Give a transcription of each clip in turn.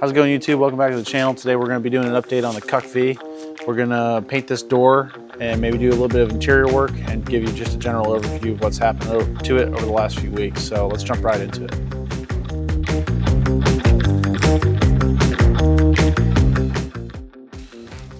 How's it going, YouTube? Welcome back to the channel. Today we're going to be doing an update on the CUCV. We're going to paint this door and maybe do a little bit of interior work and give you just a general overview of what's happened to it over the last few weeks. So let's jump right into it.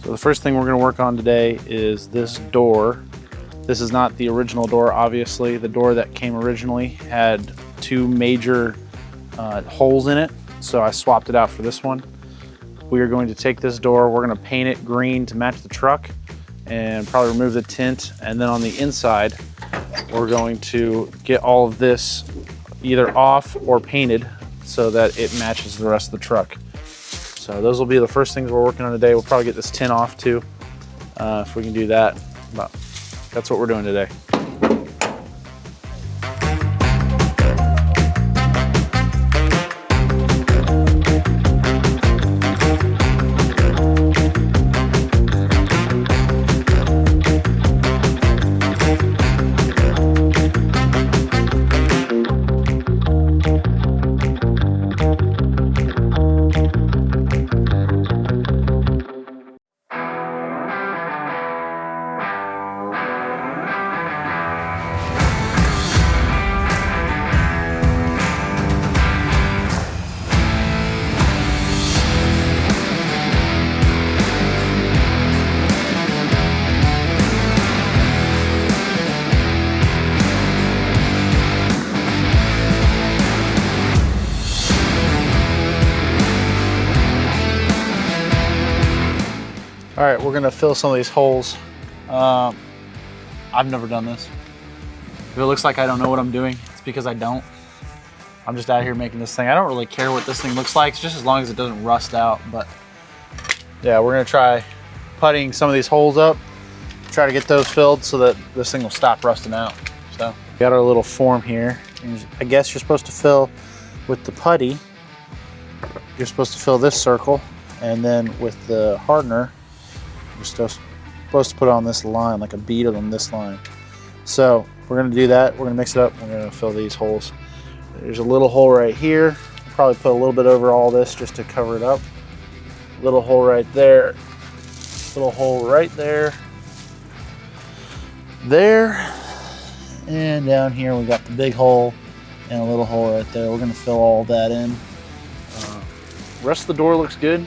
So the first thing we're going to work on today is this door. This is not the original door, obviously. The door that came originally had two major holes in it, so I swapped it out for this one. We are going to take this door, we're going to paint it green to match the truck and probably remove the tint, and then on the inside we're going to get all of this either off or painted so that it matches the rest of the truck. So those will be the first things we're working on today. We'll probably get this tint off too, if we can do that. But that's what we're doing today. All right, we're gonna fill some of these holes. I've never done this. If it looks like I don't know what I'm doing, it's because I don't. I'm just out here making this thing. I don't really care what this thing looks like, just as long as it doesn't rust out. But yeah, we're gonna try puttying some of these holes up, try to get those filled so that this thing will stop rusting out. So we got our little form here. And I guess you're supposed to fill with the putty. You're supposed to fill this circle, and then with the hardener, you're supposed to put it on this line, like a bead on this line. So we're gonna do that. We're gonna mix it up. We're gonna fill these holes. There's a little hole right here. I'll probably put a little bit over all this just to cover it up. Little hole right there. Little hole right there. There. And down here we got the big hole and a little hole right there. We're gonna fill all that in. The rest of the door looks good.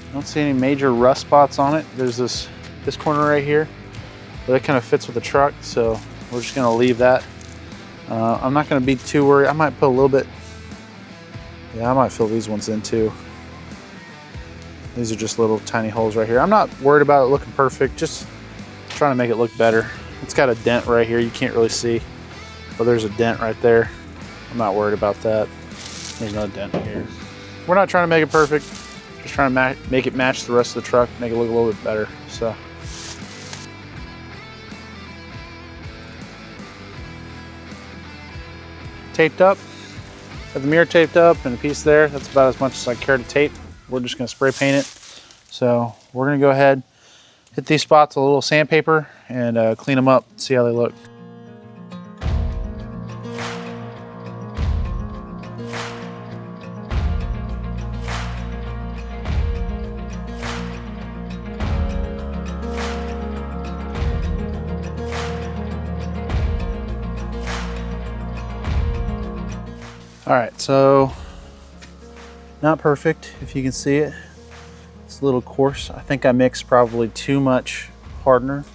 I don't see any major rust spots on it. There's this corner right here, but it kind of fits with the truck, so we're just gonna leave that. I'm not gonna be too worried. I might put a little bit, yeah, I might fill these ones in too. These are just little tiny holes right here. I'm not worried about it looking perfect, just trying to make it look better. It's got a dent right here, you can't really see, but there's a dent right there. I'm not worried about that. There's no dent here. We're not trying to make it perfect. Just trying to make it match the rest of the truck, make it look a little bit better. So taped up, got the mirror taped up and a piece there. That's about as much as I care to tape. We're just gonna spray paint it. So we're gonna go ahead, hit these spots with a little sandpaper and clean them up, see how they look. All right, so not perfect, if you can see it. It's a little coarse. I think I mixed probably too much hardener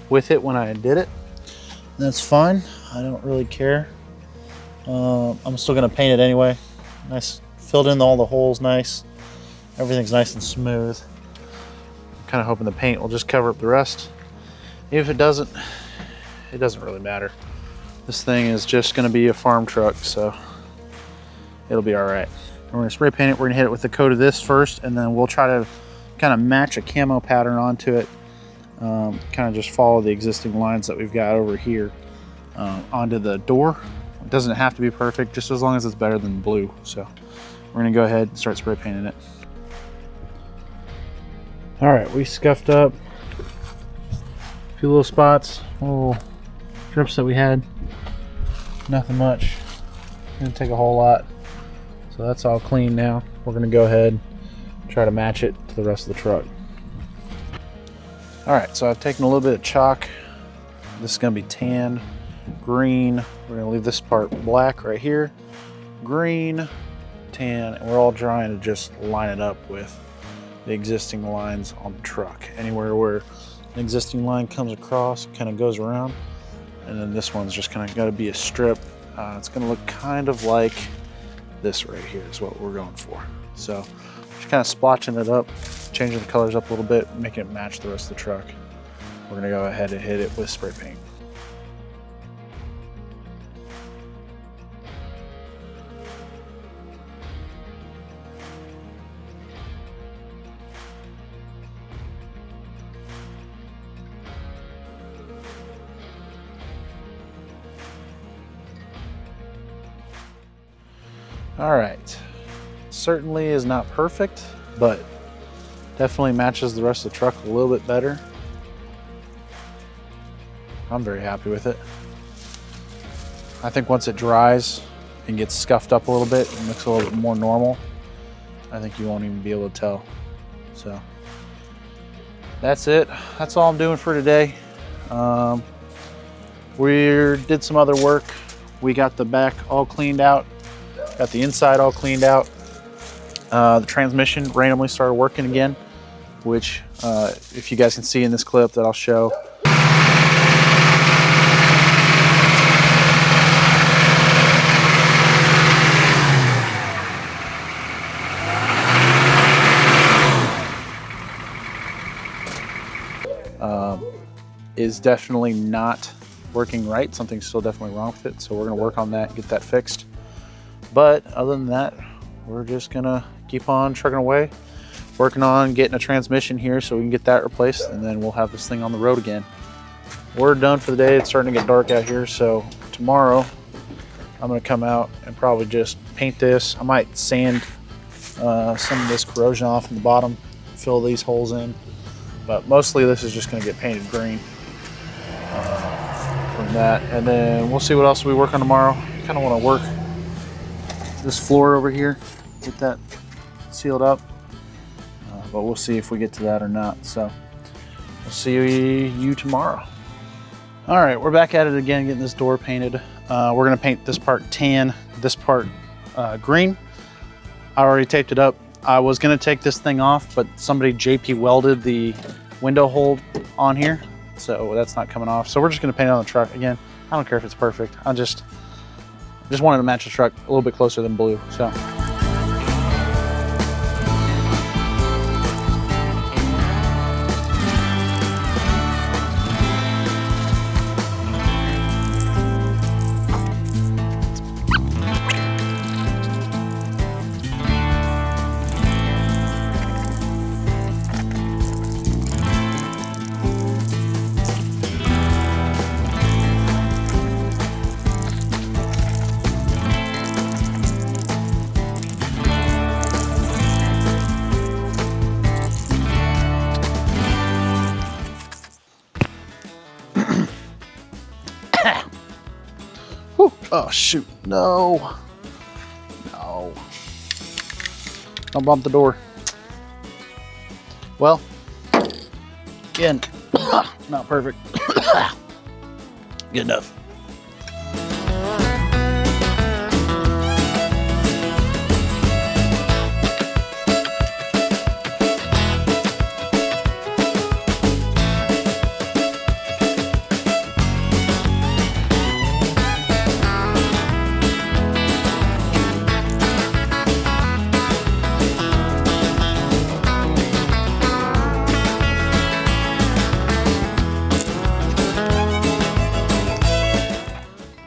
with it when I did it. That's fine, I don't really care. I'm still gonna paint it anyway. Nice, filled in all the holes nice. Everything's nice and smooth. I'm kind of hoping the paint will just cover up the rest. If it doesn't really matter. This thing is just gonna be a farm truck, so it'll be all right. We're gonna spray paint it. We're gonna hit it with the coat of this first, and then we'll try to kind of match a camo pattern onto it. Kind of just follow the existing lines that we've got over here onto the door. It doesn't have to be perfect, just as long as it's better than blue. So we're gonna go ahead and start spray painting it. All right, we scuffed up a few little spots, little drips that we had. Nothing much. Didn't take a whole lot. So that's all clean now. We're gonna go ahead and try to match it to the rest of the truck. All right, so I've taken a little bit of chalk. This is gonna be tan, green. We're gonna leave this part black right here. Green, tan, and we're all trying to just line it up with the existing lines on the truck. Anywhere where an existing line comes across, kind of goes around. And then this one's just kind of gotta be a strip. It's gonna look kind of like this right here is what we're going for. So just kind of splotching it up, changing the colors up a little bit, making it match the rest of the truck. We're gonna go ahead and hit it with spray paint. All right, certainly is not perfect, but definitely matches the rest of the truck a little bit better. I'm very happy with it. I think once it dries and gets scuffed up a little bit and looks a little bit more normal, I think you won't even be able to tell. So that's it. That's all I'm doing for today. We did some other work. We got the back all cleaned out. Got the inside all cleaned out. The transmission randomly started working again, which if you guys can see in this clip that I'll show. Is definitely not working right. Something's still definitely wrong with it. So we're gonna work on that and get that fixed. But other than that, we're just gonna keep on trucking away, working on getting a transmission here so we can get that replaced, and then we'll have this thing on the road again. We're done for the day. It's starting to get dark out here, so tomorrow I'm gonna come out and probably just paint this. I might sand some of this corrosion off in the bottom, fill these holes in, but mostly this is just gonna get painted green from that. And then we'll see what else we work on tomorrow. Kind of wanna work this floor over here, get that sealed up, but we'll see if we get to that or not. So we'll see you tomorrow. All right, we're back at it again, getting this door painted. We're gonna paint this part tan, this part green. I already taped it up. I was gonna take this thing off, but somebody JP welded the window hole on here, so that's not coming off. So we're just gonna paint it on the truck again. I don't care if it's perfect. I just wanted to match the truck a little bit closer than blue, so. Oh shoot, no. No. Don't bump the door. Well, again, not perfect. Good enough.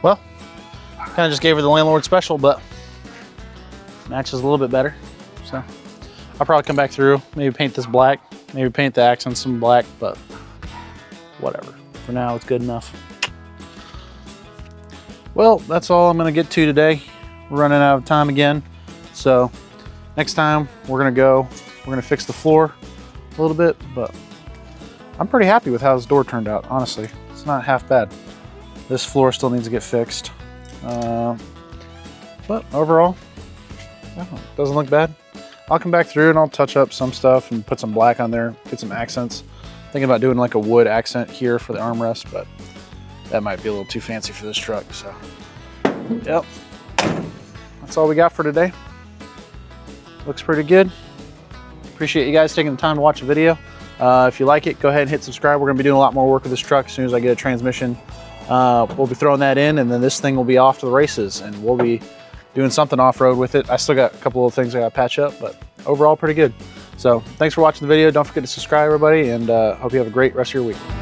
Well, kind of just gave her the landlord special, but matches a little bit better. So I'll probably come back through, maybe paint this black, maybe paint the accents some black, but whatever. For now, it's good enough. Well, that's all I'm gonna get to today. We're running out of time again. So next time we're gonna fix the floor a little bit, but I'm pretty happy with how this door turned out, honestly. It's not half bad. This floor still needs to get fixed. But overall, Oh, doesn't look bad. I'll come back through and I'll touch up some stuff and put some black on there, get some accents. Thinking about doing like a wood accent here for the armrest, but that might be a little too fancy for this truck. So, yep, that's all we got for today. Looks pretty good. Appreciate you guys taking the time to watch the video. If you like it, go ahead and hit subscribe. We're gonna be doing a lot more work with this truck as soon as I get a transmission. We'll be throwing that in, and then this thing will be off to the races, and we'll be doing something off-road with it. I still got a couple of things I gotta patch up, but overall pretty good. So thanks for watching the video. Don't forget to subscribe, everybody, and hope you have a great rest of your week.